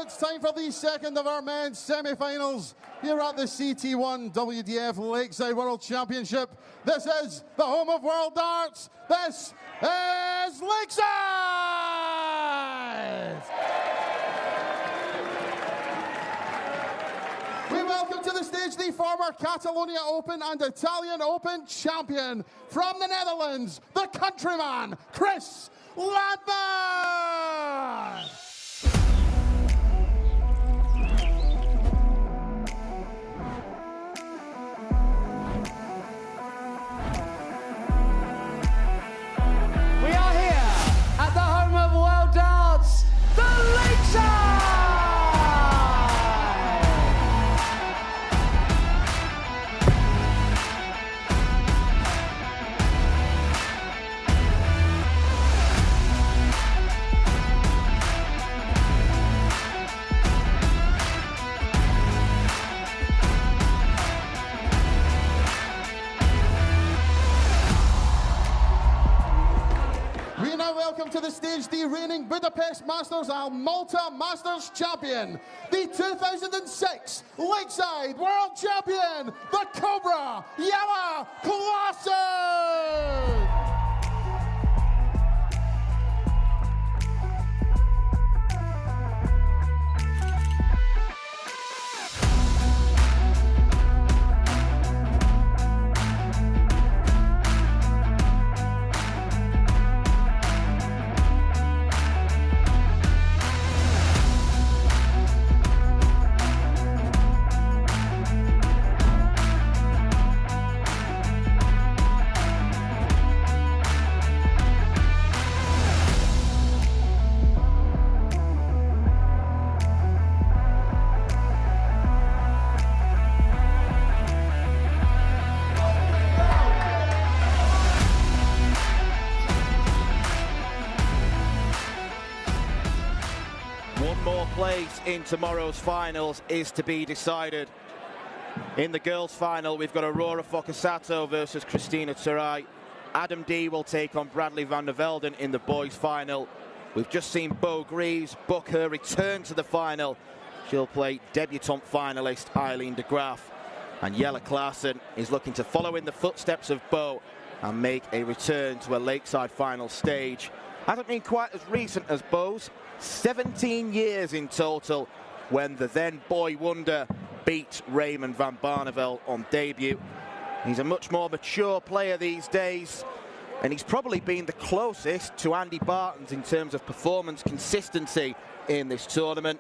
it's time for the second of our men's semi-finals here at the CT1 WDF Lakeside World Championship. This is the home of World Darts. This is Lakeside! We welcome to the stage the former Catalonia Open and Italian Open champion from the Netherlands, the countryman, Chris Landman! We are here at the home of World Darts, the Lakeside! Welcome to the stage the reigning Budapest Masters and Malta Masters champion, the 2006 Lakeside World Champion, the Cobra, Jelle Klaasen! More place in tomorrow's finals is to be decided. In the girls' final, we've got Aurora Focasato versus Christina Turay. Adam D will take on Bradley van der Velden in the boys' final. We've just seen Bo Greaves book her return to the final. She'll play debutante finalist Eileen de Graaf. And Jelle Klaasen is looking to follow in the footsteps of Bo and make a return to a Lakeside final stage. Hasn't been quite as recent as Bo's. 17 years in total when the then boy wonder beat Raymond van Barneveld on debut. He's a much more mature player these days, and he's probably been the closest to Andy Barton's in terms of performance consistency in this tournament.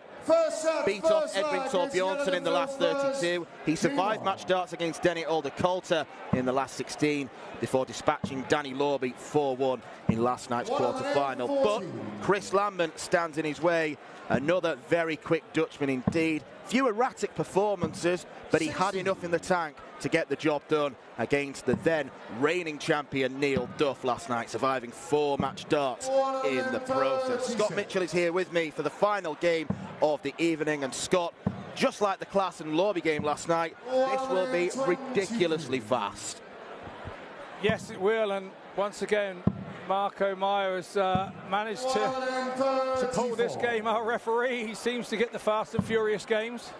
Beat off Edwin Torbjornsson in the last 32. He survived match darts against Denny Alder-Coulter in the last 16 before dispatching Danny Lorby 4-1 in last night's quarter-final. But Chris Landman stands in his way. Another very quick Dutchman indeed. Few erratic performances, but he had enough in the tank to get the job done against the then reigning champion Neil Duff last night, surviving 4 match darts in the process. Scott Mitchell is here with me for the final game of the evening, and Scott, just like the Klaasen Lorby game last night, this will be ridiculously fast. Yes, it will, and once again, Marco Meyer has managed to pull this game out. Referee, he seems to get the fast and furious games.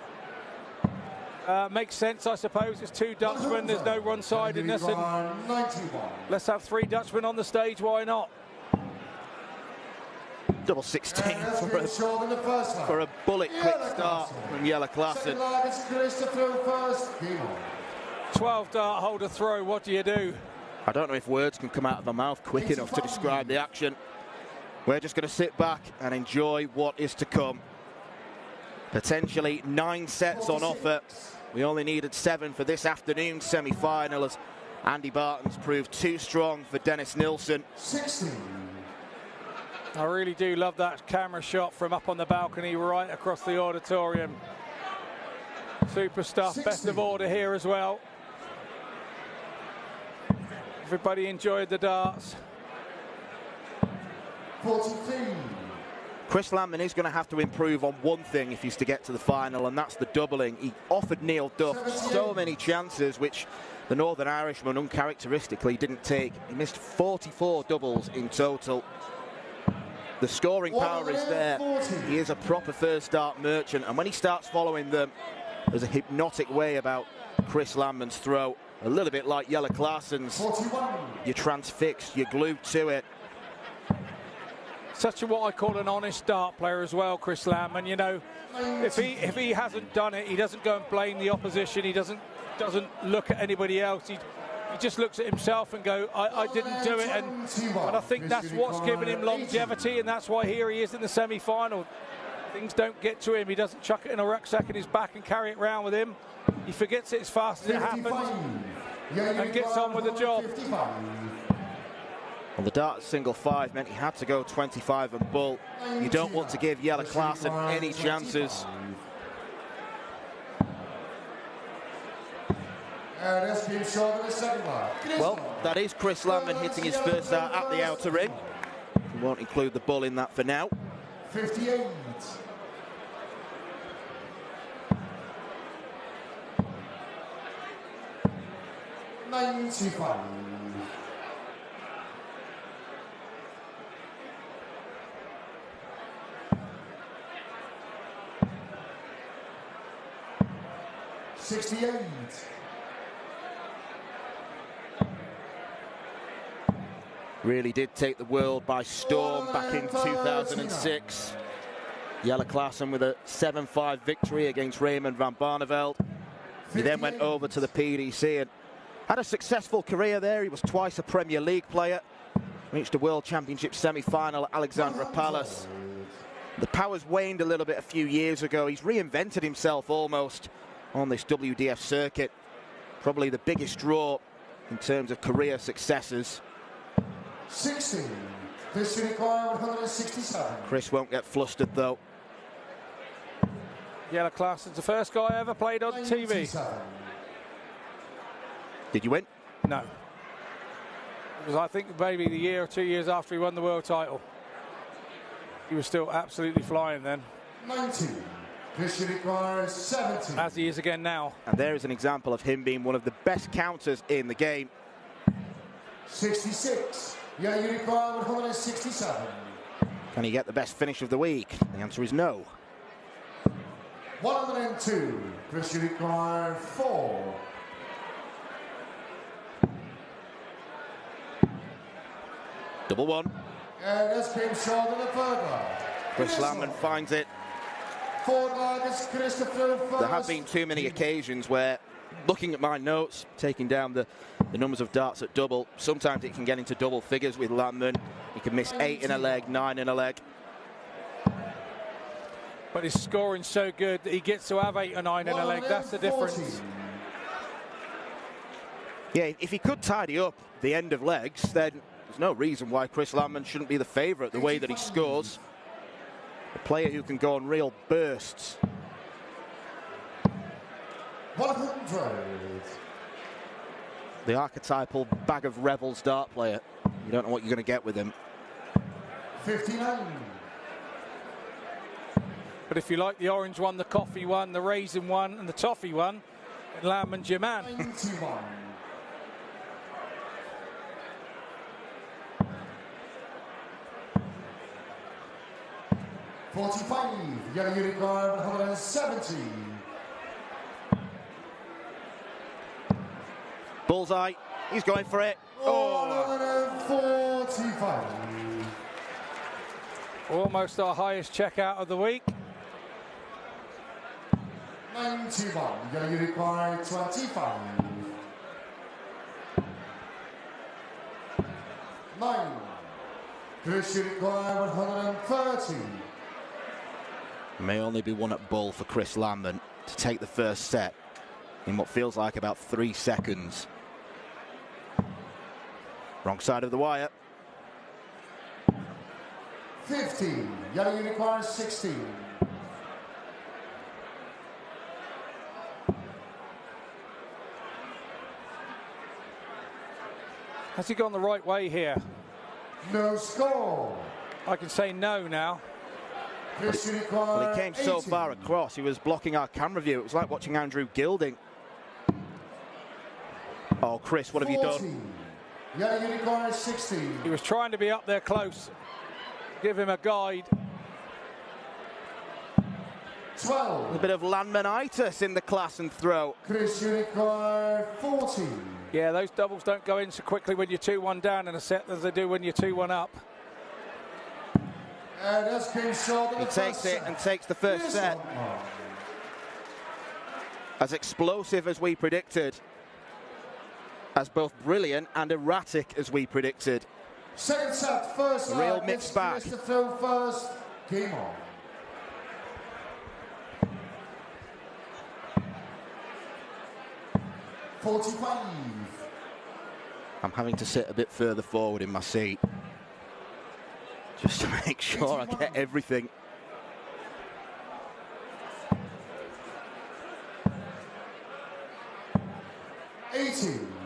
Makes sense, I suppose. It's 2 Dutchmen, there's no one-sidedness, and let's have 3 Dutchmen on the stage, why not? Double 16 for a bullet quick start from Jelle Klaasen. 12 dart holder throw, what do you do? I don't know if words can come out of my mouth quick enough to describe the action. We're just going to sit back and enjoy what is to come. Potentially 9 sets on offer. We only needed 7 for this afternoon's semi-final as Andy Barton's proved too strong for Dennis Nilsson. 16. I really do love that camera shot from up on the balcony right across the auditorium. Super stuff, 16. Best of order here as well. Everybody enjoyed the darts. 43. Chris Landman is going to have to improve on one thing if he's to get to the final, and that's the doubling. He offered Neil Duff so many chances, which the Northern Irishman uncharacteristically didn't take. He missed 44 doubles in total. The scoring power is there. He is a proper first dart merchant, and when he starts following them, there's a hypnotic way about Chris Landman's throw, a little bit like Jelle Klaasen's. You're transfixed, you're glued to it. Such a what I call an honest dart player as well, Chris Landman. You know, if he hasn't done it, he doesn't go and blame the opposition. He doesn't look at anybody else. He just looks at himself and go, I didn't do it. And I think that's what's given him longevity, and that's why here he is in the semi-final. Things don't get to him. He doesn't chuck it in a rucksack in his back and carry it around with him. He forgets it as fast as it happens and gets on with the job. Well, the darts single 5 meant he had to go 25 and bull. You don't want to give Jelle Klaasen any chances. Well, that is Chris Landman hitting his first dart at the outer ring. We won't include the bull in that for now. 58. $95. 68. Really did take the world by storm back in 2006. Jelle Klaasen with a 7-5 victory against Raymond van Barneveld. He then went over to the PDC and had a successful career there. He was twice a Premier League player. Reached a World Championship semi-final at Alexandra Palace. The powers waned a little bit a few years ago. He's reinvented himself almost on this WDF circuit. Probably the biggest draw in terms of career successes. 60. This should require 167. Chris won't get flustered though. Jelle Klaasen's the first guy I ever played on TV. Did you win? No. It was, I think, maybe the year or 2 years after he won the world title. He was still absolutely flying then. 90. This should require 70. As he is again now. And there is an example of him being one of the best counters in the game. 66. Yeah, you require 167. Can he get the best finish of the week? The answer is no. 102. This should require 4. Double one. This came short of the third line. Chris Landman finds it. There have been too many occasions where, looking at my notes, taking down the numbers of darts at double, sometimes it can get into double figures with Landman. He can miss 8 in a leg, 9 in a leg. But his scoring's so good that he gets to have 8 or 9 in a leg. That's the difference. Yeah, if he could tidy up the end of legs, then there's no reason why Chris Landman shouldn't be the favourite the way that he scores. A player who can go on real bursts. 100. The archetypal bag of revels dart player. You don't know what you're going to get with him. 59. But if you like the orange one, the coffee one, the raisin one, and the toffee one, Landman's your man. 91. 45. Young Unicorn 170. Bullseye. He's going for it. 145. Almost our highest checkout of the week. 91. Young Unicorn 25. 9. Chris Unicorn 130. May only be one at bull for Chris Landman to take the first set in what feels like about 3 seconds. Wrong side of the wire. 15. Yellow Unicorn 16. Has he gone the right way here? No score. I can say no now. Well, he came so far across, he was blocking our camera view. It was like watching Andrew Gilding. Oh, Chris, what have you done? Yellow Unicorn 16. He was trying to be up there close. give him a guide. 12. A bit of Landman-itis in the Klaasen throw. Chris Unicorn, 14. Yeah, those doubles don't go in so quickly when you're 2-1 down in a set as they do when you're 2-1 up. And that's been short. He takes it and takes the first set. As explosive as we predicted. As both brilliant and erratic as we predicted. Second set, first A real mixed bag. Mr. Phil first. Game on. I'm having to sit a bit further forward in my seat. Just to make sure I get everything.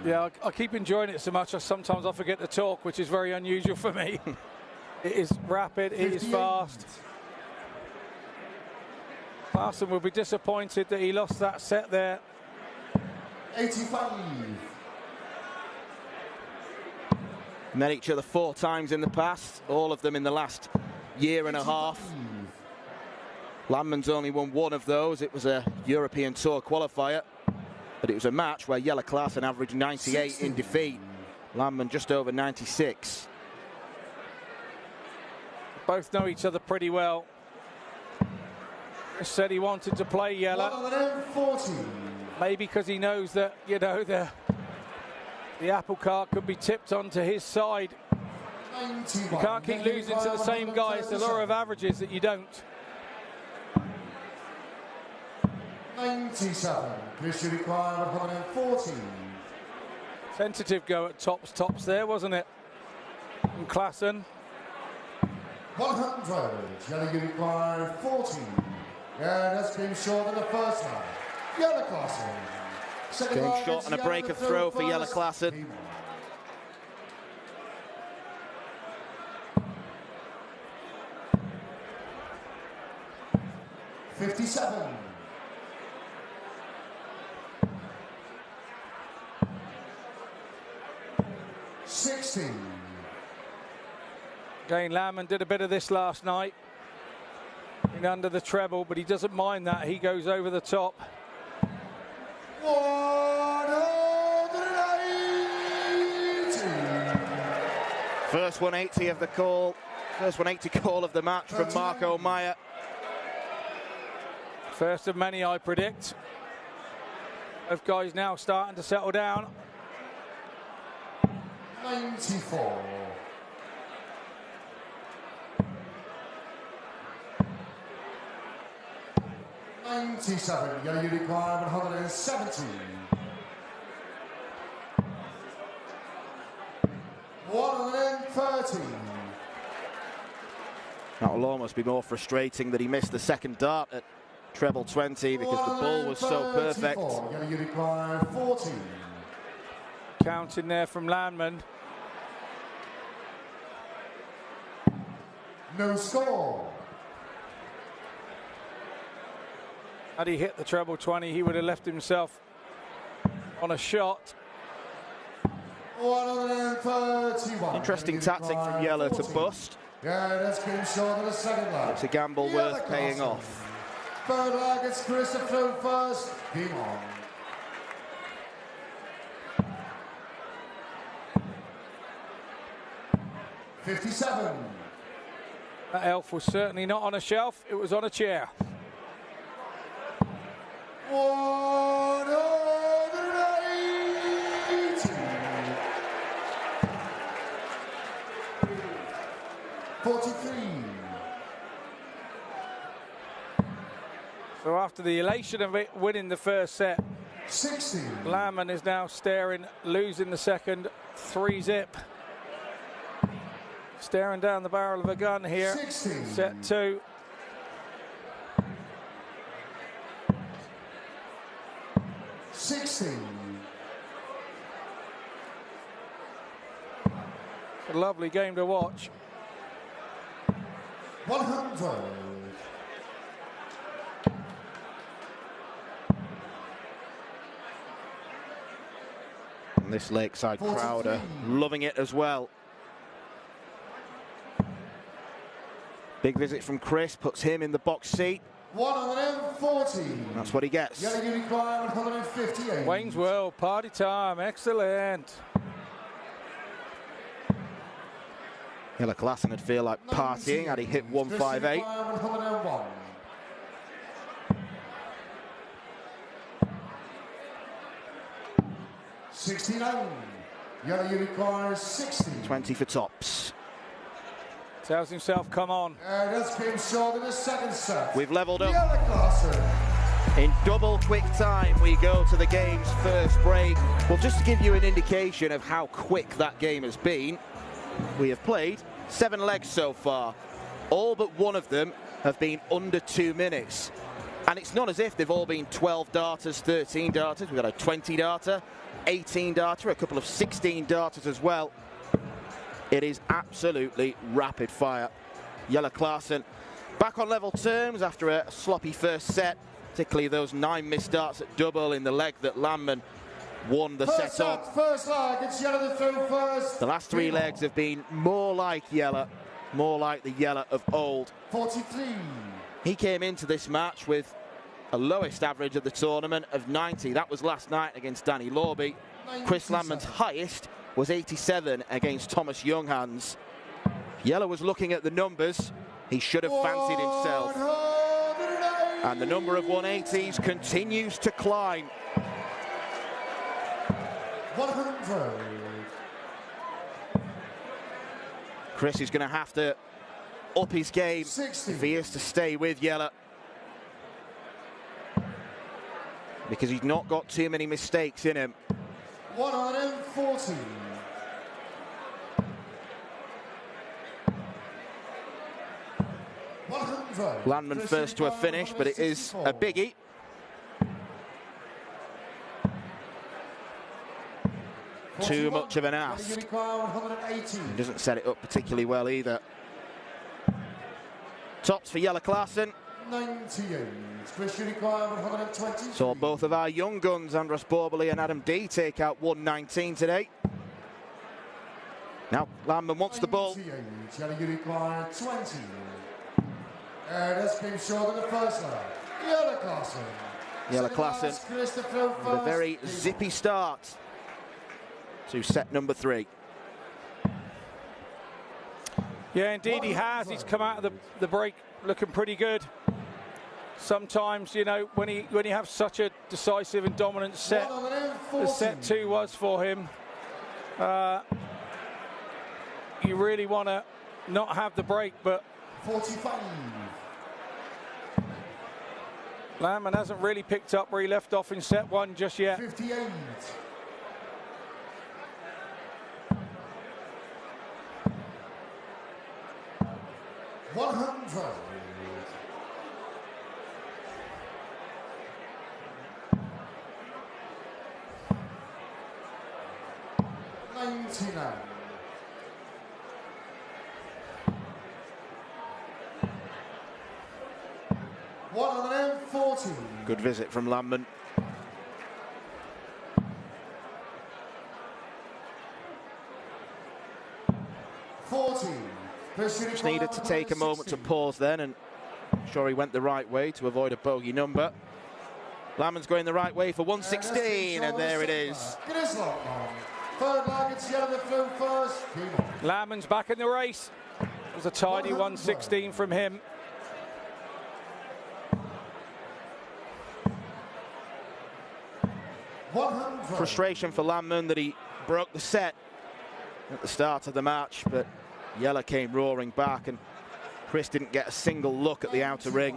Yeah, I keep enjoying it so much sometimes I forget to talk, which is very unusual for me. It is rapid, it is fast. Klaasen will be disappointed that he lost that set there. 85. Met each other 4 times in the past, all of them in the last year and a half. Landman's only won 1 of those. It was a European Tour qualifier, but it was a match where Jelle Klaasen averaged 98 in defeat. Landman just over 96. Both know each other pretty well. He said he wanted to play Jelle. 40. Maybe because he knows that, you know, the apple cart could be tipped onto his side. You can't keep losing to the same guy. It's the law of averages that you don't. 97. Chris require 114. Tentative go at tops there, wasn't it? And Klaasen. 100. Jelle require 14. Yeah, that's been short in the first one. Jelle Klaasen. Game shot and a break of throw for Jelle Klaasen. $57. $16. Again, Landman did a bit of this last night. In under the treble, but he doesn't mind that. He goes over the top. 180. First 180 of the call. First 180 call of the match from Marco Meyer. First of many, I predict. Both guys now starting to settle down. 94. 97. Jelle require 170. 130. That will almost be more frustrating that he missed the second dart at treble 20 because the ball was so perfect. Jelle require 14. Counting there from Landman. No score. Had he hit the treble 20, he would have left himself on a shot. 131. Interesting tactic from Jelle to bust. Yeah, that's game short of the second leg. It's a gamble worth paying off. Third leg, it's Christopher first. Game on. $57. That elf was certainly not on a shelf, it was on a chair. 180. 43. So after the elation of it winning the first set, 60. Landman is now staring, losing the second, 3-zip. Staring down the barrel of a gun here. 60. Set 2. 60. A lovely game to watch. 100. And this Lakeside crowd are loving it as well. Big visit from Chris, puts him in the box seat. 140. That's what he gets. Yellow unicorn, 158. Wayne's World, party time, excellent. Jelle Klaasen would feel like partying had he hit 158. 69. Yellow unicorn, 60. 20 for tops. Tells himself, come on. That's been short in the second set. We've levelled up. Jelle Klaasen. In double quick time, we go to the game's first break. Well, just to give you an indication of how quick that game has been, we have played 7 legs so far. All but one of them have been under 2 minutes. And it's not as if they've all been 12 darters, 13 darters. We've got a 20 darter, 18 darter, a couple of 16 darters as well. It is absolutely rapid fire. Jelle Klaasen back on level terms after a sloppy first set, particularly those 9 missed darts at double in the leg that Landman won the set on. First leg, it's Jelle that threw first. The last 3 legs have been more like Jelle, more like the Jelle of old. 43. He came into this match with a lowest average of the tournament of 90. That was last night against Danny Lorby. Chris Landman's highest was 87 against Thomas Younghans. Jelle was looking at the numbers. He should have fancied himself. And the number of 180s continues to climb. 100. Chris is going to have to up his game 60. if he is to stay with Jelle, because he's not got too many mistakes in him. 140. Landman first to a finish, but it is a biggie. Too much of an ask. He doesn't set it up particularly well either. Tops for Jelle Klaasen. 98. Saw both of our young guns, Andras Borbely and Adam D, take out 119 today. Now Landman wants the ball. Jelle unicorn, 20. That's been short in the first leg. Jelle Klaasen. Jelle Klaasen with a very zippy start to set number 3. Yeah, indeed he has. He's come out of the break looking pretty good. Sometimes, you know, when you have such a decisive and dominant set, as set 2 was for him, you really want to not have the break, but 45. Landman hasn't really picked up where he left off in set 1 just yet. 58. 100. 99. 140. Good visit from Landman. Just needed to take a moment to pause then, and I'm sure he went the right way to avoid a bogey number. Landman's going the right way for 116, and there it is. Landman's back in the race. It was a tidy 116 from him. Frustration for Landman that he broke the set at the start of the match, but Jelle came roaring back, and Chris didn't get a single look at the outer ring.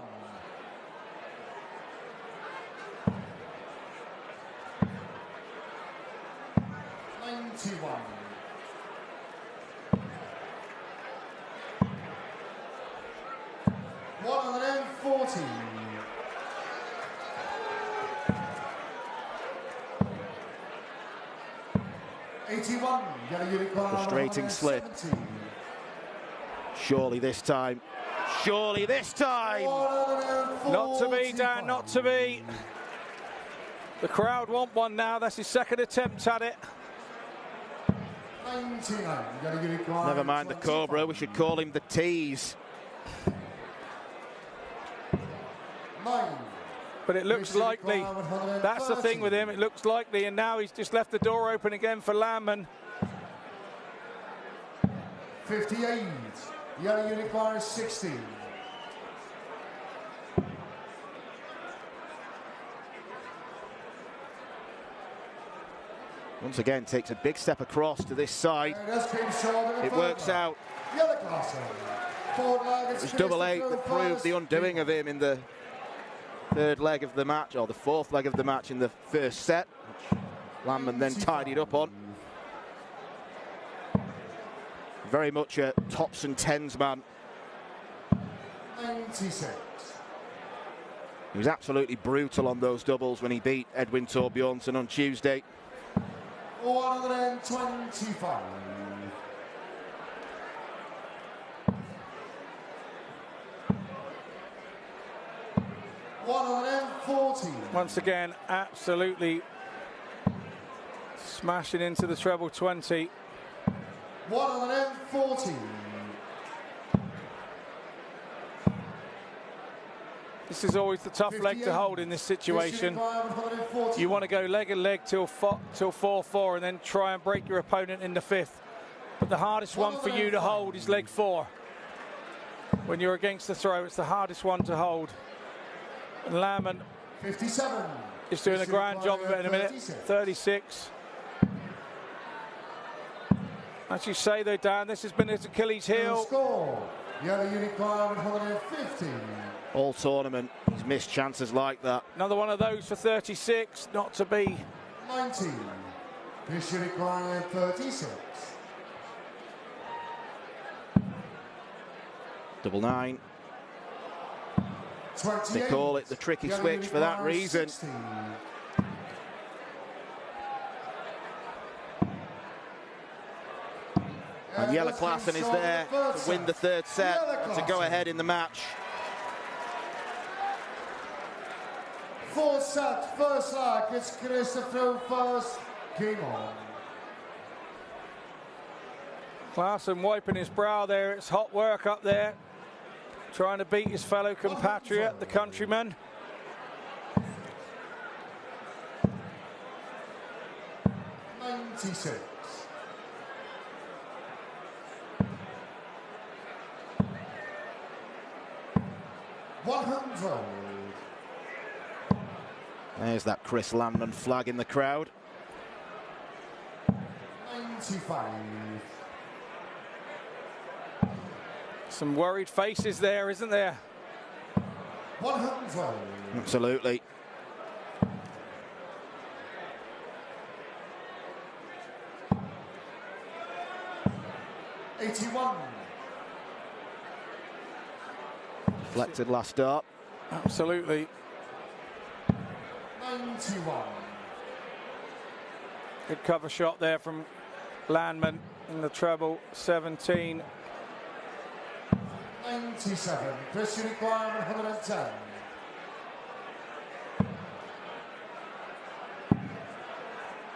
Frustrating slip. Surely this time. Surely this time. Not to be, Dan, not to be. The crowd want one now. That's his second attempt at it. Never mind the Cobra, we should call him the Tease. But it looks likely. That's the thing with him. It looks likely, and now he's just left the door open again for Landman. 58. Yellow unicorn 60. Once again, takes a big step across to this side. It works out. It was double eight that proved the undoing of him in the third leg of the match, or the fourth leg of the match in the first set, which Landman then tidied up on. Very much a tops and tens man. 96. He was absolutely brutal on those doubles when he beat Edwin Torbjornsson on Tuesday. 125. Once again, absolutely smashing into the treble 20. 140. This is always the tough leg to hold in this situation. You want to go leg and leg till 4-4 and then try and break your opponent in the fifth. But the hardest one for you to hold is leg 4. When you're against the throw, it's the hardest one to hold. And Landman 57. is doing a grand job of it in a minute. 36. As you say though, Dan, this has been his Achilles heel. Score. Yellow unicorn 150. All tournament, he's missed chances like that. Another one of those for 36, not to be. 19. This unicorn 36. Double 9. 28. They call it the tricky switch for that reason. 60. And Jelle Klaasen is there to win the third set, to go ahead in the match. Fourth set, first leg, it's Christopher first. Game on. Klaasen wiping his brow there. It's hot work up there. Trying to beat his fellow compatriot, the countryman. '96. There's that Chris Landman flag in the crowd. 95. Some worried faces there, isn't there? 100. Absolutely. '81. Deflected last start. Absolutely. 91. Good cover shot there from Landman in the treble 17. 97. Chris unicorn 110.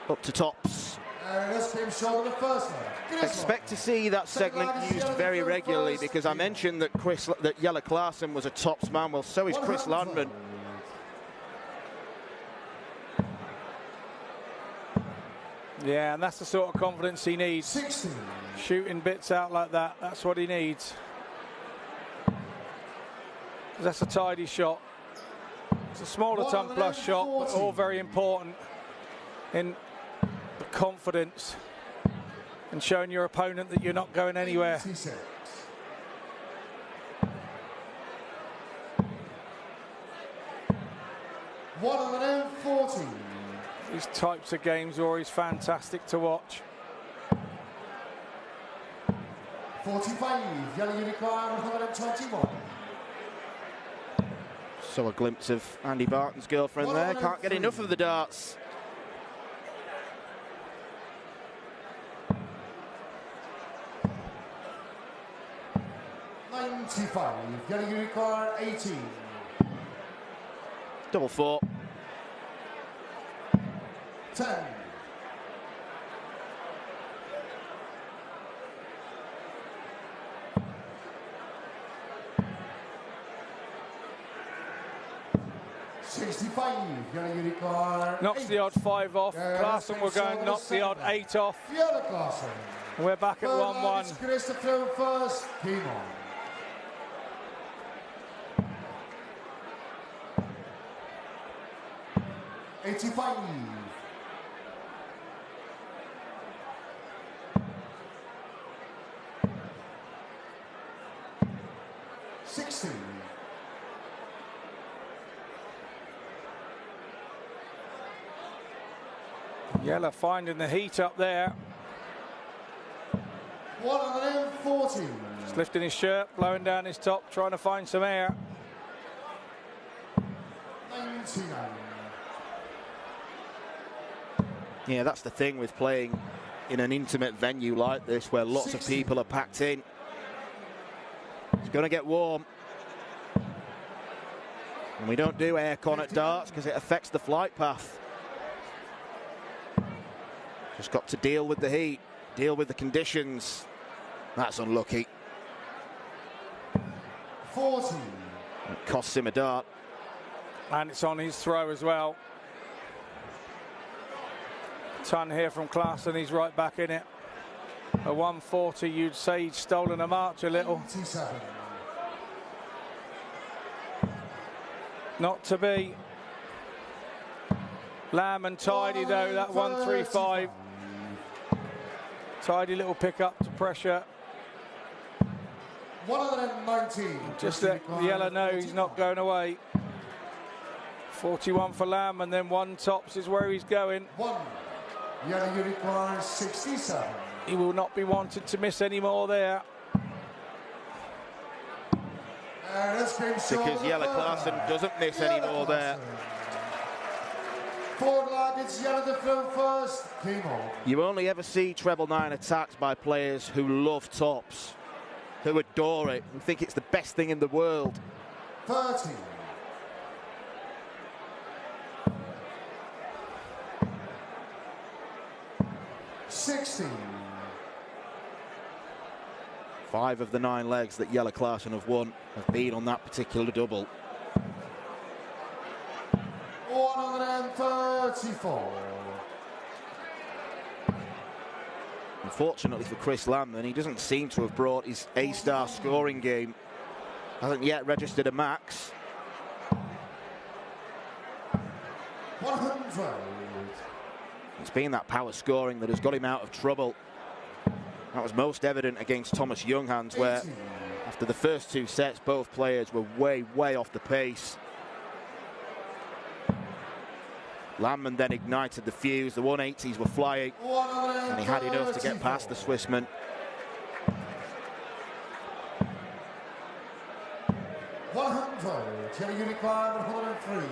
Up to tops. This game showed the first leg. Expect to see that segment used very regularly, because I mentioned that Jelle Klaasen was a tops man. Well, so is Chris Landman. Yeah, and that's the sort of confidence he needs. 60. Shooting bits out like that, that's what he needs. That's a tidy shot. It's a smaller ton plus shot, but all very important in the confidence and showing your opponent that you're not going anywhere. 86. $140. These types of games are always fantastic to watch. 45. Yellow unicorn 121. So a glimpse of Andy Barton's girlfriend there. Can't get enough of the darts. $95. Yellow unicorn 18. Double 4. 10. 65. Jelle Unicorn. Knocks the odd 5 off. Klaasen will go and knock the odd 8 off. Jelle Klaasen. We're back at 1-1. Christopher first. Game on. $85. $60. Jelle finding the heat up there. 140. Just lifting his shirt, blowing down his top, trying to find some air. 99. Yeah, that's the thing with playing in an intimate venue like this where lots 60. of people are packed in. It's going to get warm. And we don't do aircon at darts because it affects the flight path. Just got to deal with the heat, deal with the conditions. That's unlucky. 40. It costs him a dart. And it's on his throw as well. Ton here from Klaasen, he's right back in it. A 140, you'd say he'd stolen a march a little. 97. Not to be. Landman tidy though, that 135. Tidy little pick up to pressure. 119. Just let Jelle know he's not going away. 41 for Landman, then 1 tops is where he's going. 1. Jelle Unicorn 67. He will not be wanted to miss any more there. Because Jelle Klaasen doesn't miss any more there. Forward line, it's Jelle the throw first. Game on. You only ever see treble 9 attacked by players who love tops, who adore it, and think it's the best thing in the world. 30. 60. 5 of the 9 legs that Jelle Klaasen have won have been on that particular double. 134. Unfortunately for Chris Landman, he doesn't seem to have brought his A-star scoring game. Hasn't yet registered a max. 100. It's been that power scoring that has got him out of trouble. That was most evident against Thomas Younghans, where after the first 2 sets, both players were way off the pace. Landman then ignited the fuse. The 180s were flying, and he had enough to get past the Swissman. 100. Jelle Unicorn 103.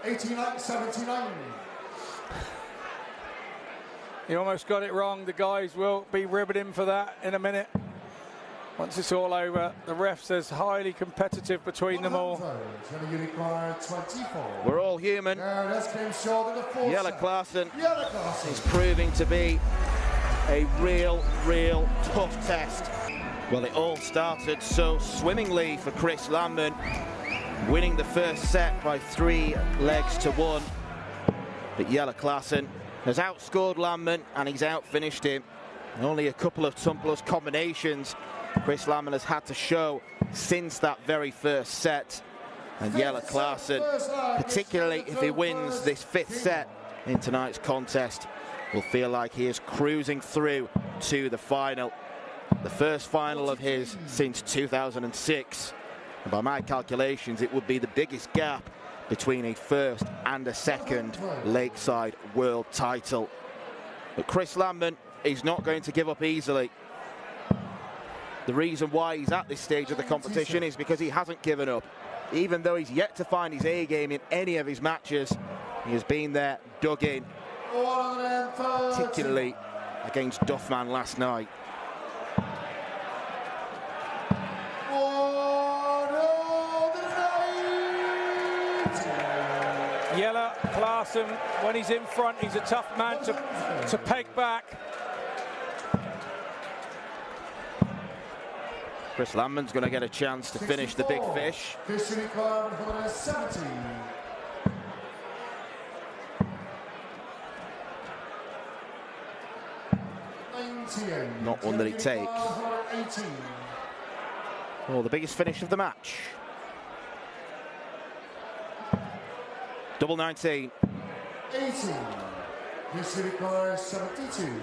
$89.79. He almost got it wrong. The guys will be ribbing him for that in a minute. Once it's all over, the ref says highly competitive between them all. Jelle Unicorn 24. We're all human. Jelle Klaasen Klaasen is proving to be a real tough test. Well, it all started so swimmingly for Chris Landman, winning the first set by 3 legs to 1. But Jelle Klaasen has outscored Landman and he's outfinished him. Only a couple of tumblers combinations Chris Landman has had to show since that very first set. And Jelle Klaasen, particularly if he wins this 5th set in tonight's contest, will feel like he is cruising through to the final. The first final of his since 2006. And by my calculations, it would be the biggest gap between a first and a second Lakeside World title. But Chris Landman is not going to give up easily. The reason why he's at this stage of the competition is because he hasn't given up. Even though he's yet to find his A game in any of his matches, he has been there, dug in, particularly against Duffman last night. Jelle Klaasen, when he's in front, he's a tough man to peg back. Chris Landman's going to get a chance to finish the big fish. Fishery card number 70. Not one that he takes. Oh, the biggest finish of the match. Double 19. 18. Fishery card 72.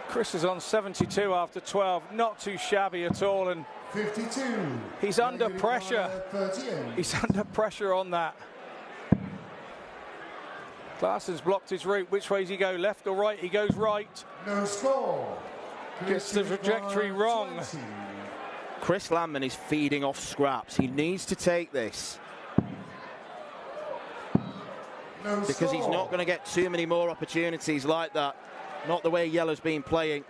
Chris is on 72 after 12, not too shabby at all, and 52. He's under pressure. 38. He's under pressure on that. Klaasen's blocked his route. Which way does he go? Left or right? He goes right. No score. Gets the trajectory wrong. 20. Chris Landman is feeding off scraps. He needs to take this. No Because he's not going to get too many more opportunities like that. Not the way Jelle's been playing.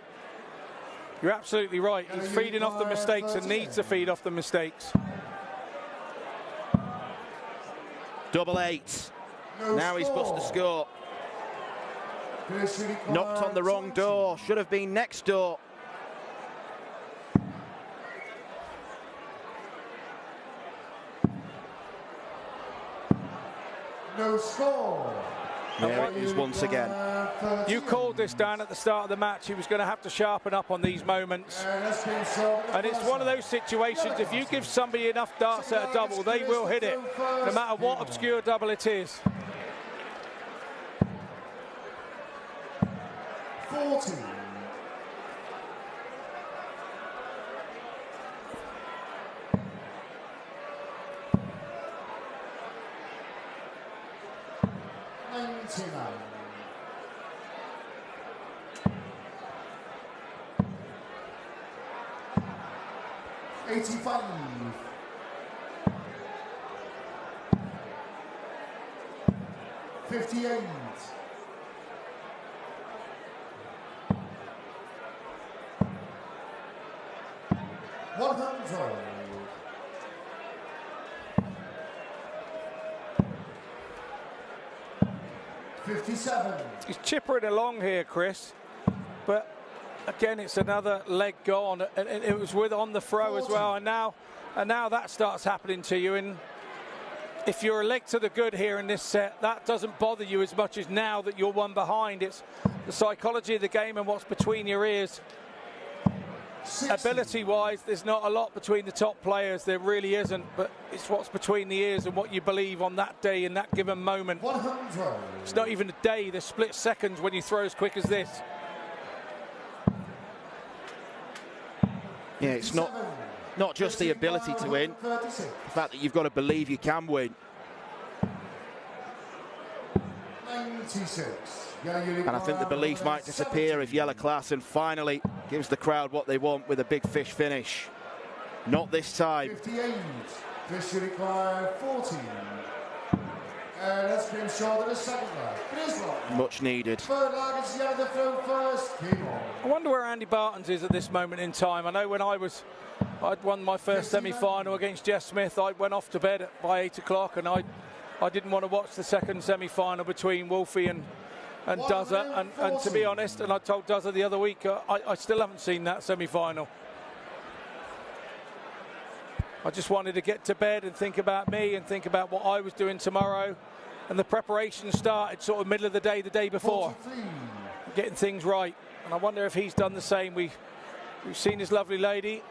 You're absolutely right. He's feeding off the mistakes and needs to feed off the mistakes. Double 8. No Now he's bust the score. Fishery Knocked on the wrong door. Should have been next door. No score. There it is once again. You called this, Dan, at the start of the match. He was going to have to sharpen up on these moments. And it's one of those situations, if you give somebody enough darts at a double, they will hit it, no matter what obscure double it is. 40. $85. 58. 100. 57. He's chippering along here, Chris, but again, it's another leg gone, and it was with on the throw as well, and now that starts happening to you. And if you're a leg to the good here in this set, that doesn't bother you as much as now that you're one behind. It's the psychology of the game and what's between your ears. 60. Ability-wise, there's not a lot between the top players. There really isn't, but it's what's between the ears and what you believe on that day in that given moment. 100. It's not even a day, there's split seconds when you throw as quick as this. Yeah, it's not just the ability to win, the fact that you've got to believe you can win. 96. And I think the belief might disappear if Jelle Klaasen finally gives the crowd what they want with a big fish finish. Not this time. 58. Fish require 14. And that's been short of the second leg. It is long. Much needed. Third leg is Jelle to throw first. Keep on. I wonder where Andy Barton's is at this moment in time. I know when I'd won my first semi-final against Jeff Smith, I went off to bed by 8 o'clock, and I didn't want to watch the second semi-final between Wolfie and Duzza, and to be honest, and I told Duzza the other week, I still haven't seen that semi-final. I just wanted to get to bed and think about me and think about what I was doing tomorrow, and the preparation started sort of middle of the day before, 43. getting things right. And I wonder if he's done the same. We've seen his lovely lady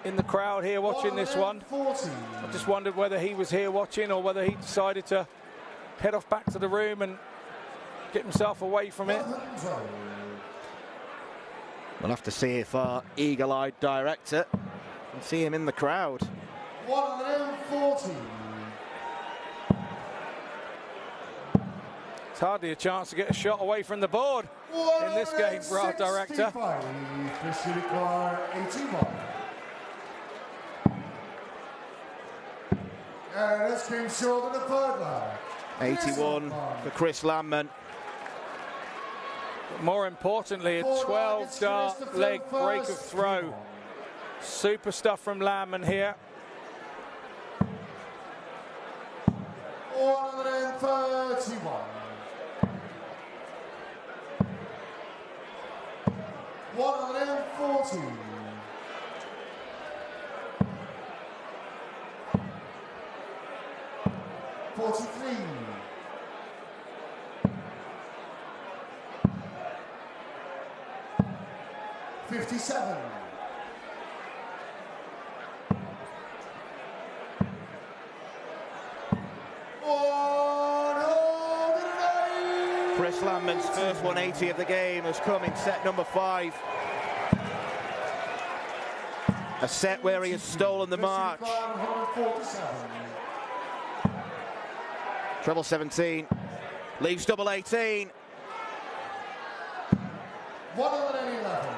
in the crowd here watching this one. 40. I just wondered whether he was here watching or whether he decided to head off back to the room and get himself away from it. 100. We'll have to see if our eagle-eyed director can see him in the crowd. 140. It's hardly a chance to get a shot away from the board in this game for our director. 81. And that's been short of the third leg. 81 for Chris Landman. More importantly, a 12-dart leg break of throw. Super stuff from Landman here. 131. 140. $57. Chris Landman's first 180 of the game has come in set number 5. A set where he has stolen the march. Treble 17, leaves double 18. 111.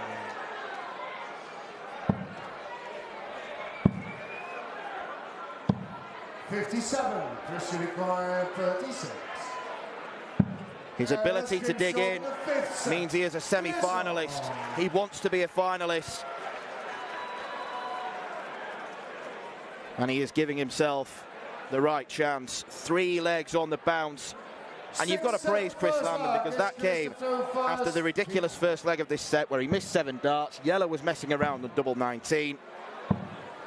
$57. Chris required 36. His ability to dig in means he is a semi-finalist. He wants to be a finalist. And he is giving himself the right chance. 3 legs on the bounce. And you've got to praise Chris Landman, because that came after the ridiculous first leg of this set where he missed 7 darts. Jelle was messing around with double 19.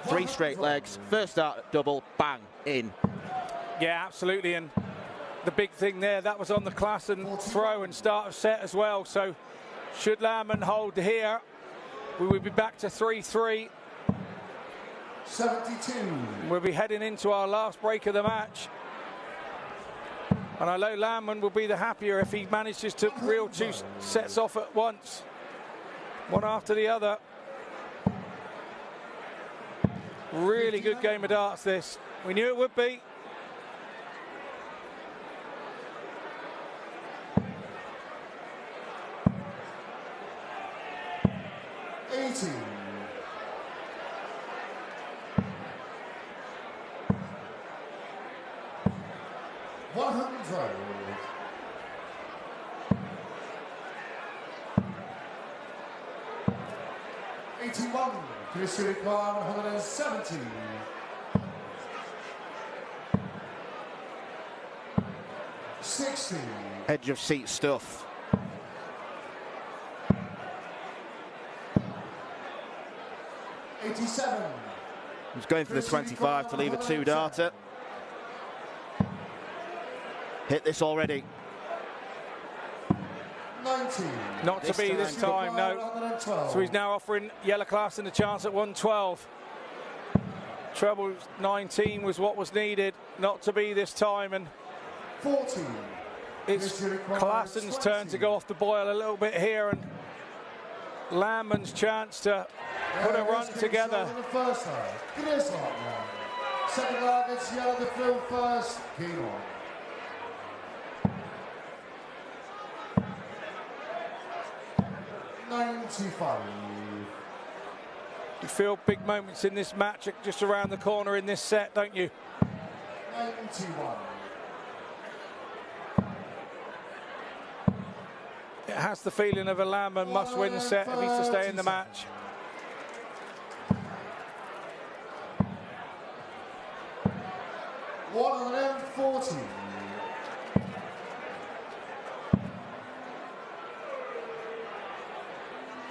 3 straight legs, first dart at double, bang, in. Yeah, absolutely. And the big thing there, that was on the Klaasen throw and start of set as well. So should Landman hold here, we will be back to 3-3. 72. We'll be heading into our last break of the match. And I know Landman will be the happier if he manages to reel 2 sets off at once, one after the other. Really good game of darts this. We knew it would be. Chris required 170. 60. Edge of seat stuff. $87. He's going for the 25 to leave a 2-darter. Hit this already. 90. Not to be this time, no. So he's now offering Jelle Klaasen a chance at 112. Treble 19 was what was needed, not to be this time. And 40. It's Klaasen's turn to go off the boil a little bit here, and Landman's chance to put a run together. Second leg, it's Jelle to fill first. Game on. You feel big moments in this match just around the corner in this set, don't you? 91. It has the feeling of a Landman must-win set if he's to stay in the match. $140.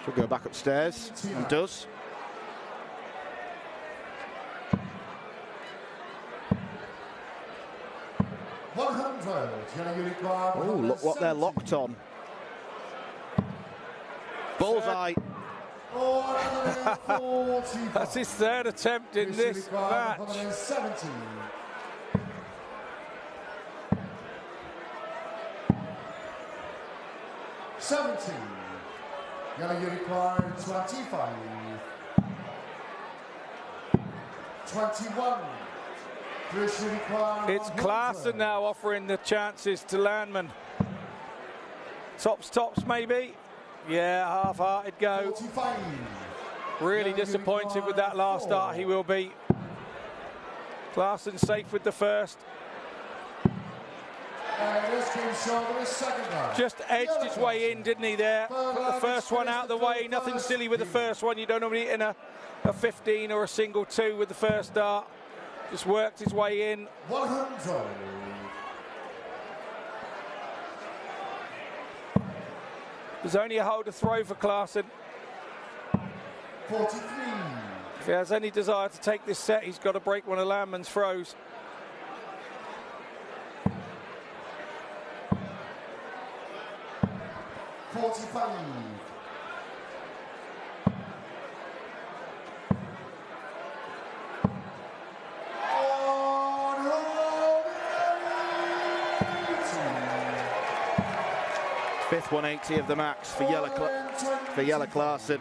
She'll go back upstairs, and does. Oh, look what they're locked on. Bullseye. That's his 3rd attempt in this match. 70. Jelle required 25. 21. It's Klaasen now offering the chances to Landman. Tops maybe. Yeah, half-hearted go. 45. Really disappointed with that last start, he will be. Klaasen safe with the first. Just edged his way in, didn't he, there? Put the first one out of the way. Nothing silly with the first one. You don't normally hit in a 15 or a single 2 with the first dart. Just worked his way in. 100. There's only a hole to throw for Klaasen. 43. If he has any desire to take this set, he's got to break one of Landman's throws. 45. Fifth 180 of the max for Jelle Klaasen.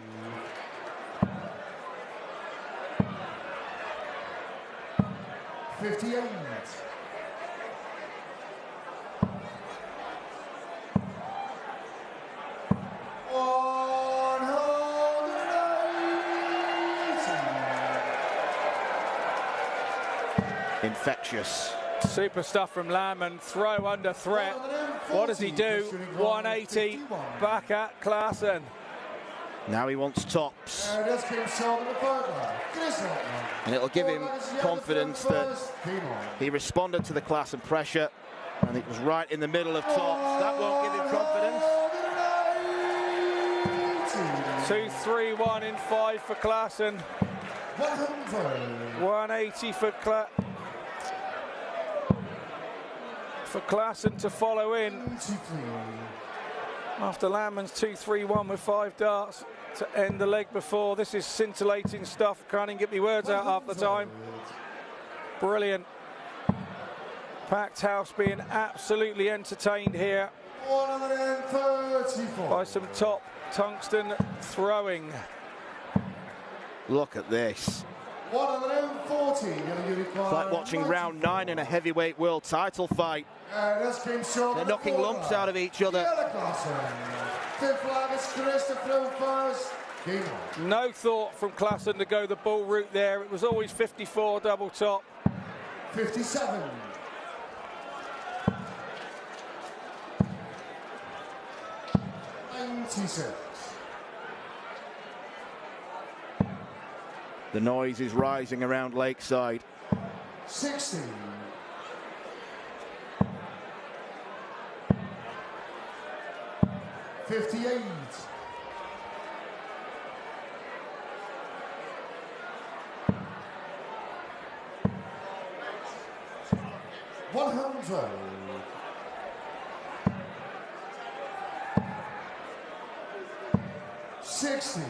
Infectious. Super stuff from Landman, throw under threat. What does he do? 180 back at Klaasen. Now he wants tops. And it'll give him confidence that he responded to the Klaasen pressure, and it was right in the middle of tops. That won't give him confidence. 2-3-1 in 5 for Klaasen. 180 for Klaasen to follow in after Landman's 2-3-1 with 5 darts to end the leg before. This is scintillating stuff. Can't even get me words out half the time. Brilliant. Packed house being absolutely entertained here by some top tungsten throwing. Look at this. 140. It's like watching round 9 in a heavyweight world title fight. They're knocking lumps out of each other. No thought from Klaasen to go the bull route there. It was always 54 double top. 57. The noise is rising around Lakeside. 60. 58. 100. 60.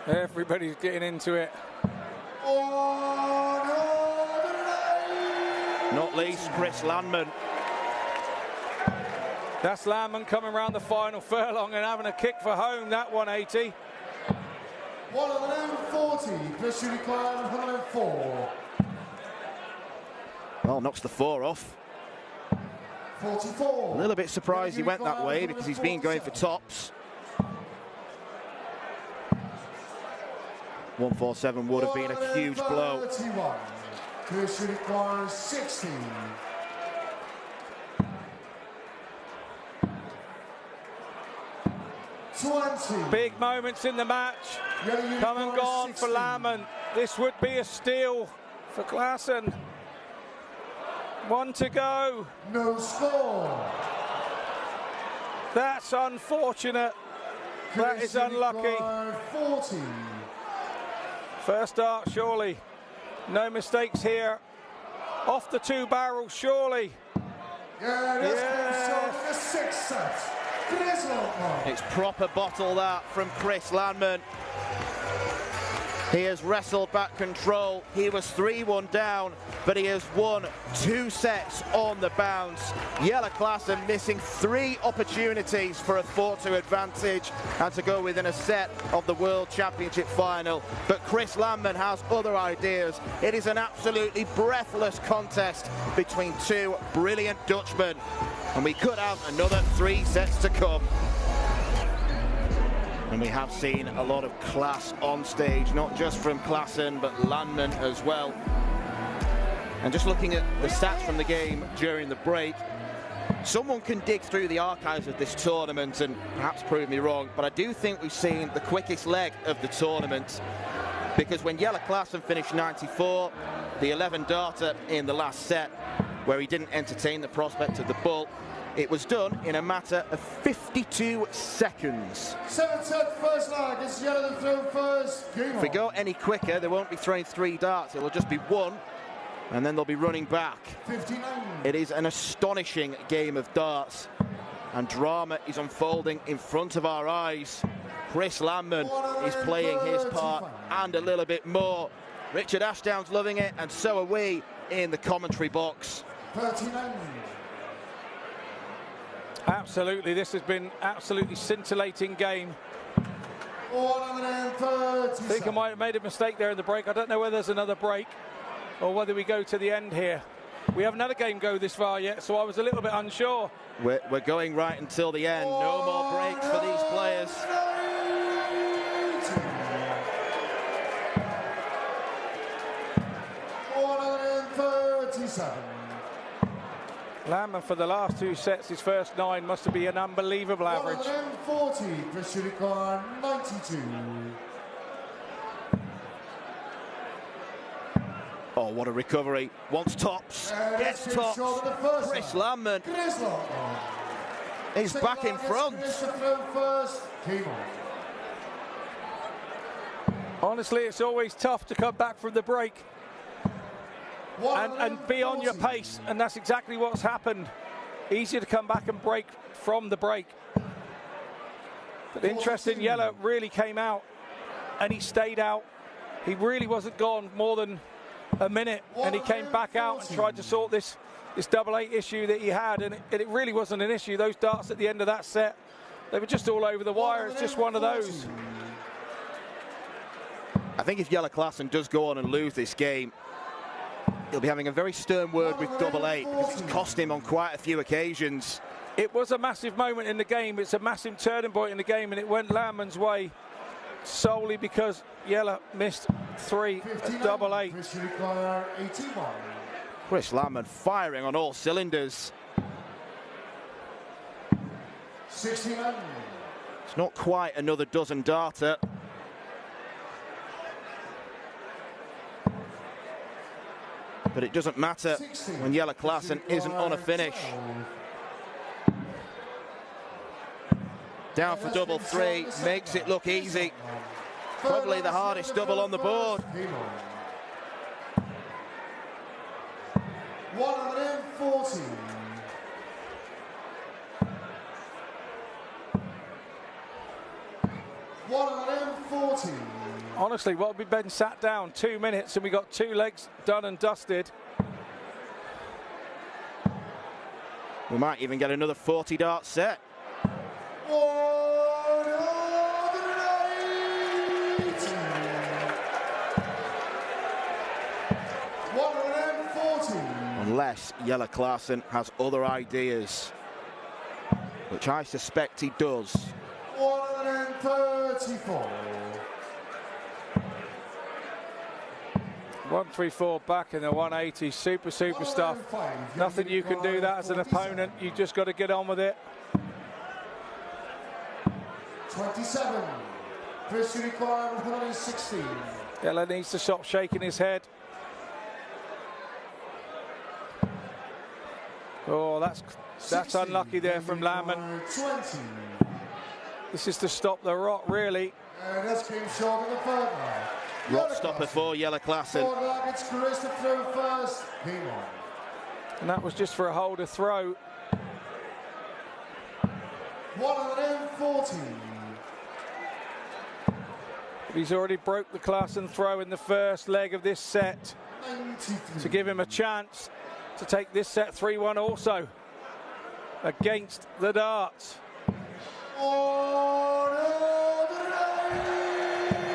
Everybody's getting into it. Not least Chris Landman. That's Landman coming around the final furlong and having a kick for home, that 180. 140, plus you require 104. Well, knocks the 4 off. 44. A little bit surprised he went that way because he's been going for tops. 147 would have been a huge blow. 31. Plus you require 16. Big moments in the match. Come and gone for Landman. This would be a steal for Klaasen. 1 to go. No score. That's unfortunate. That is unlucky. 40. First dart, surely. No mistakes here. Off the 2 barrels, surely. Yeah, that's the 6th set. It's proper bottle that from Chris Landman. He has wrestled back control. He was 3-1 down, but he has won 2 sets on the bounce. Jelle Klaasen missing 3 opportunities for a 4-2 advantage and to go within a set of the World Championship final. But Chris Landman has other ideas. It is an absolutely breathless contest between 2 brilliant Dutchmen, and we could have another 3 sets to come. And we have seen a lot of class on stage, not just from Klaasen, but Landman as well. And just looking at the stats from the game during the break, someone can dig through the archives of this tournament and perhaps prove me wrong, but I do think we've seen the quickest leg of the tournament, because when Jelle Klaasen finished 94, the 11 darter in the last set, where he didn't entertain the prospect of the bull, it was done in a matter of 52 seconds. 7th set, first leg. It's Jelle to throw first. If we go any quicker, there won't be throwing 3 darts. It will just be 1. And then they'll be running back. 59. It is an astonishing game of darts, and drama is unfolding in front of our eyes. Chris Landman is playing his part and a little bit more. Richard Ashdown's loving it, and so are we in the commentary box. 39. Absolutely, this has been absolutely scintillating game. 137. I think I might have made a mistake there in the break. I don't know whether there's another break or whether we go to the end here. We haven't had a game go this far yet, so I was a little bit unsure. We're going right until the end. No more breaks for these players. 137. Landman for the last 2 sets, his first 9 must have been an unbelievable average. 140. Chris Unicorn, 92. Oh, what a recovery. Wants tops, gets tops. Chris Landman is back in front. Honestly, it's always tough to come back from the break and be on your pace, and that's exactly what's happened. Easier to come back and break from the break. But interesting, Jelle really came out and he stayed out. He really wasn't gone more than a minute, and he came back out and tried to sort this double 8 issue that he had, and it really wasn't an issue. Those darts at the end of that set, they were just all over the wire. It's just one of those. I think if Jelle Klaasen does go on and lose this game, he'll be having a very stern word with double 8, because it's cost him on quite a few occasions. It was a massive moment in the game. It's a massive turning point in the game, and it went Landman's way solely because Jelle missed 3 at double 8. Chris Landman firing on all cylinders. 69. It's not quite another dozen darter. But it doesn't matter when Jelle Klaasen isn't on a finish. Down for double 3, makes it look easy. Probably the hardest double on the board. 140. Honestly, what have we been sat down 2 minutes and we got 2 legs done and dusted. We might even get another 40 dart set. 140. Unless Jelle Klaasen has other ideas, which I suspect he does. 134. 134 back in the 180. Super stuff. Nothing you can do that as an opponent. You just got to get on with it. 27. Chris Unicorn, 116. Jelle needs to stop shaking his head. Oh, that's unlucky there from Landman. 20. This is to stop the rot, really. And that's came short in the third one. Rot stopper for Jelle Klaasen. It's Chris to throw first. Game on. And that was just for a holder throw. 140. He's already broke the Klaasen throw in the first leg of this set 93. to give him a chance to take this set 3-1 also against the darts.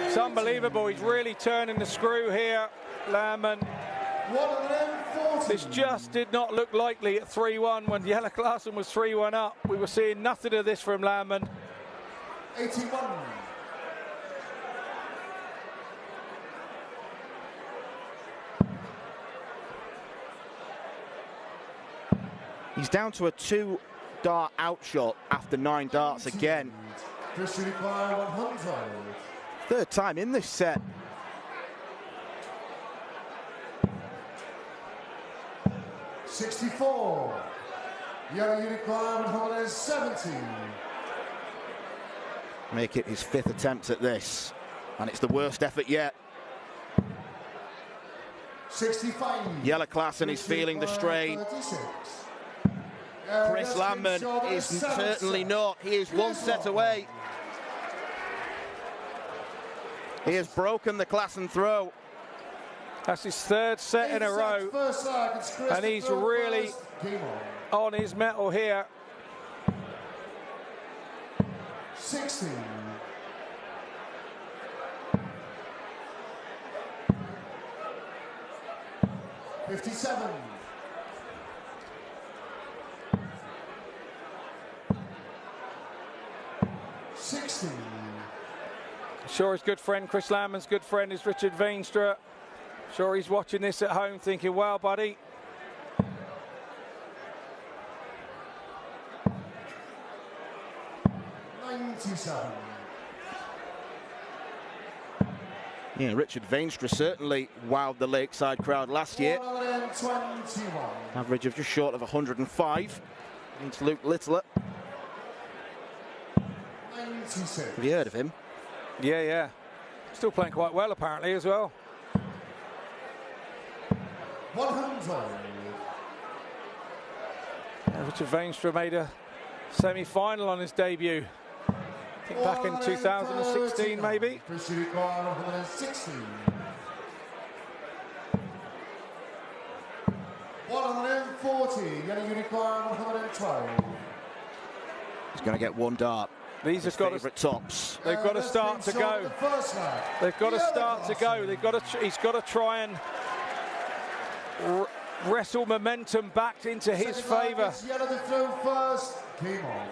It's unbelievable. He's really turning the screw here, Landman. 140. This just did not look likely at 3-1 when Jelle Klaasen was 3-1 up. We were seeing nothing of this from Landman. 81. He's down to a 2-dart outshot after 9 darts again. Chris Unicorn, 100. Third time in this set. 64. Jelle Unicorn, 170. Make it his 5th attempt at this, and it's the worst effort yet. 65. Jelle Klaasen is feeling the strain. Chris Landman is certainly not. He is one set away. He has broken the Klaasen throw. That's his third set in a row. And he's really on his mettle here. 60. $57. $60. Sure, his good friend Chris Landman's good friend is Richard Veenstra. Sure, he's watching this at home thinking, well, buddy. $97. Yeah, Richard Veenstra certainly wowed the Lakeside crowd last year. 121. Average of just short of 105. It's Luke Littler. 96. Have you heard of him? Yeah, yeah. Still playing quite well, apparently, as well. 100. Richard Veenstra made a semi-final on his debut. I think back in 2016, maybe. 116. 140. Yellow Unicorn 112. He's going to get one dart. These have got Favourite tops. They've got to start to go. They've got to start to go. They've got to. He's got to try and wrestle momentum back into his favour. Yellow to throw first. Game on.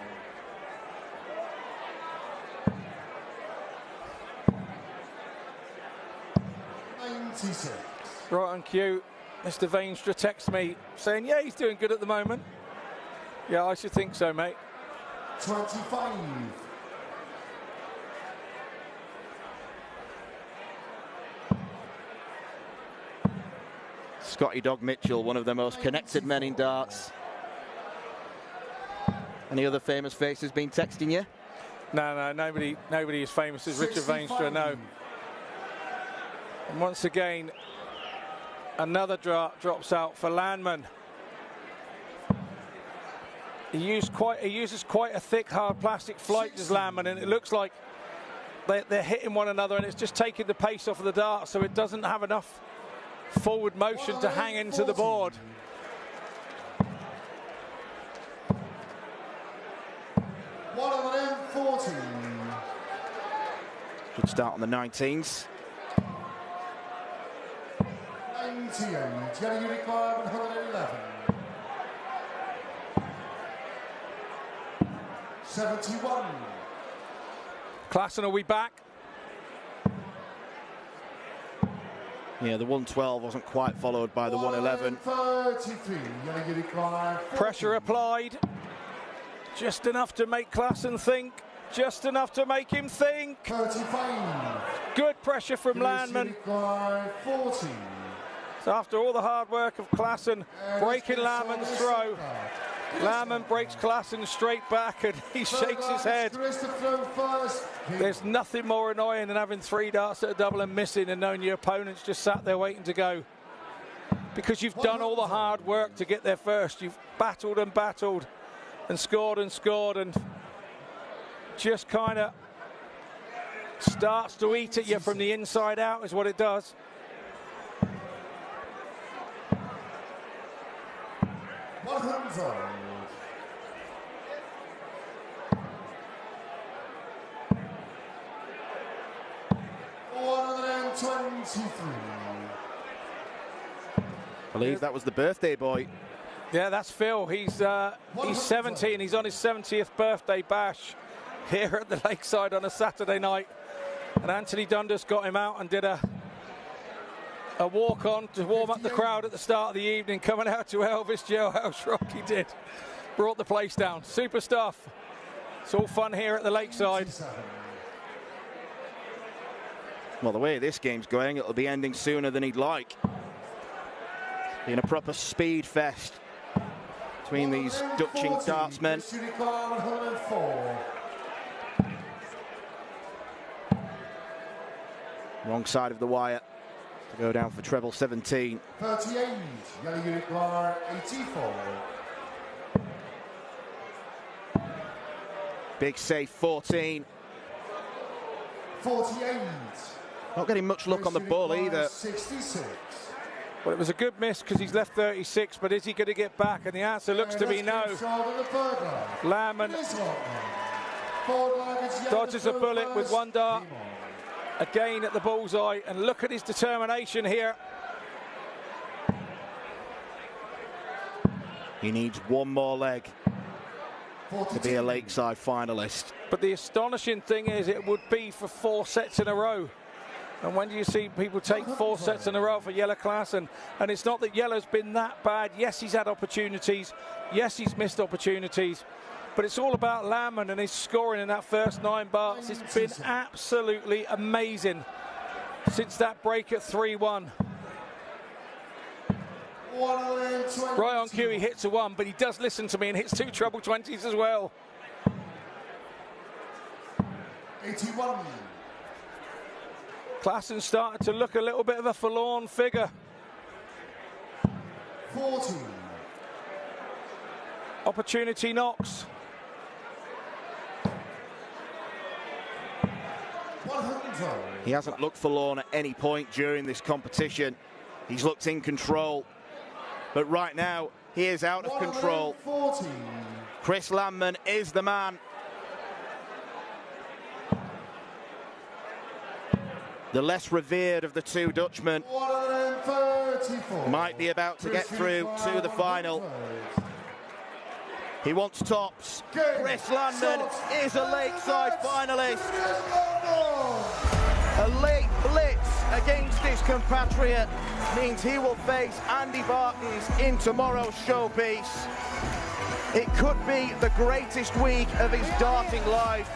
Right on cue, Mr. Veenstra texts me saying, yeah, he's doing good at the moment. Yeah, I should think so, mate. 25. Scotty Dog Mitchell, one of the most connected men in darts. Any other famous faces been texting you? No, nobody as famous as Richard Veenstra, no. And once again, another drops out for Landman. He uses quite a thick, hard plastic flight, does Landman, and it looks like they're hitting one another, and it's just taking the pace off of the dart, so it doesn't have enough forward motion to hang into the board. Should start on the 19s. 98, Yellow Unicorn 111. 71. Klaasen, are we back? Yeah, the 112 wasn't quite followed by the 111. 33, Yellow Unicorn 40. Pressure applied. Just enough to make Klaasen think. Just enough to make him think. 35. Good pressure from Landman. 40. So after all the hard work of Klaasen breaking Landman's throw, Landman breaks Klaasen straight back and he shakes his head. There's nothing more annoying than having 3 darts at a double and missing and knowing your opponent's just sat there waiting to go. Because you've done all the hard work to get there first. You've battled and battled and scored and just kind of starts to eat at you from the inside out is what it does. I believe that was the birthday boy. Yeah, that's Phil. He's 70 and he's on his 70th birthday bash here at the Lakeside on a Saturday night. And Anthony Dundas got him out and did a walk-on to warm up the crowd at the start of the evening, coming out to Elvis Jailhouse Rock. He did. Brought the place down. Super stuff. It's all fun here at the Lakeside. Well, the way this game's going, it'll be ending sooner than he'd like. Being a proper speed fest between these Dutching dartsmen. Wrong side of the wire. Go down for treble 17. 38, Jelle unit bar 84. Big save 14. 48. Not getting much luck on the ball either. 66. Well, it was a good miss because he's left 36, but is he going to get back? And the answer looks to be no. Landman dodges a bullet with one dart. Again at the bullseye, and look at his determination here. He needs one more leg to be a Lakeside finalist. But the astonishing thing is it would be for 4 sets in a row. And when do you see people take 4 sets in a row for Jelle Klaasen? And it's not that Jelle's been that bad. Yes, he's had opportunities. Yes, he's missed opportunities. But it's all about Landman and his scoring in that first 9 bars. It's been absolutely amazing since that break at 3-1. Right on cue, he hits a 1, but he does listen to me and hits 2 treble 20s as well. 81. Klaasen started to look a little bit of a forlorn figure. 40. Opportunity knocks. 100. He hasn't looked forlorn at any point during this competition. He's looked in control. But right now, he is out of control. 140. Chris Landman is the man. The less revered of the 2 Dutchmen 134. might be about to get through to the final. He wants tops. Chris Landman is a Lakeside finalist. A late blitz against his compatriot means he will face Andy Bartons in tomorrow's showpiece. It could be the greatest week of his darting life.